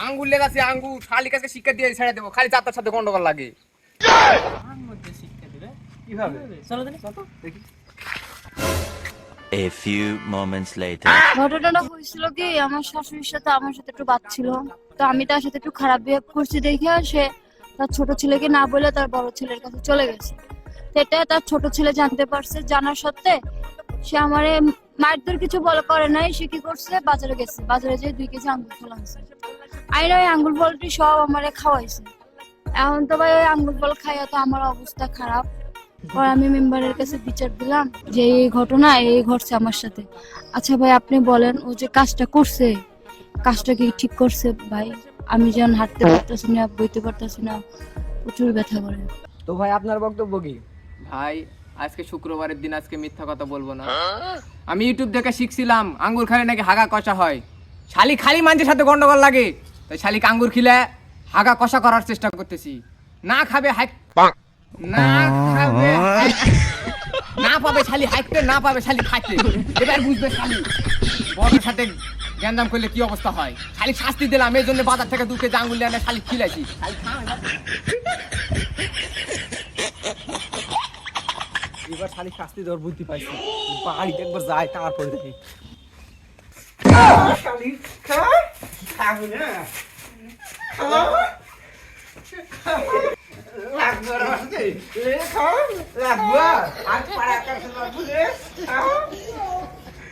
আঙ্গুর লেগাছে আঙ্গুর শালি কাছে শিক্ষা দিয়ে ছেড়ে দেবো খালি চাতার সাথে গন্ডগোল লাগে A few moments later. ঘটনাটা হয়েছিল কি আমার শাশুড়ির সাথে আমার সাথে একটু বাদ ছিল, তো আমি তার সাথে একটু খারাপ বিহেভ করছি দেখে সে তার ছোট ছেলেকে না বলে তার বড় ছেলের কাছে চলে গেছে। সেটা তার ছোট ছেলে জানতে পারছে, জানার সত্ত্বে সে আমারে মারধর কিছু বলে করে নাই। সে কি করছে, বাজারে গেছে, বাজারে যেয়ে 2 কেজি আঙ্গুর ফল আনছে। আইনা ওই আঙ্গুর ফলটি সব আমারে খাওয়াইছে। এখন তো ভাই ওই আঙ্গুর ফল খাইয়া তো আমার অবস্থা খারাপ। পরে আমি মেম্বারের কাছে বিচার দিলাম যে এই ঘটনা এই ঘটছে আমার সাথে। আচ্ছা ভাই আপনি বলেন, ও যে কাজটা করছে কাজটা কি ঠিক করছে ভাই? আমি যেন হাঁটতে পারতেছি না, বইতে পারতেছি না, প্রচুর ব্যথা করে। তো ভাই আপনার বক্তব্য কি? ভাই আজকে শুক্রবারের দিন, আজকে মিথ্যা কথা বলবো না। আমি ইউটিউব দেখে শিখছিলাম আঙ্গুর খালে নাকি হাগা কষা হয়। শালি খালি মানুষের সাথে গন্ডগোল লাগে, তাই শালিকে আঙ্গুর খিলে হাগা কষা করার চেষ্টা করতেছি। না খাবে হাইক, না খাবে না পাবে শালি হাইকতে, না পাবে শালি খাইতে। এবার বুঝবে শালি বড়ের সাথে গ্যাঞ্জাম করলে কি অবস্থা হয়। শালি শাস্তি দিলাম, এই জন্য বাজার থেকে 2 কেজি আঙ্গুর নিয়ে শালি খিলাইছি। এবার শালি শাস্তি দেওয়ার বুদ্ধি পাইছি, বাড়িতে একবার যাই তারপরে দেখি। শালি খাবো না, লাগবে লাগবে আজ পাড়া কাছে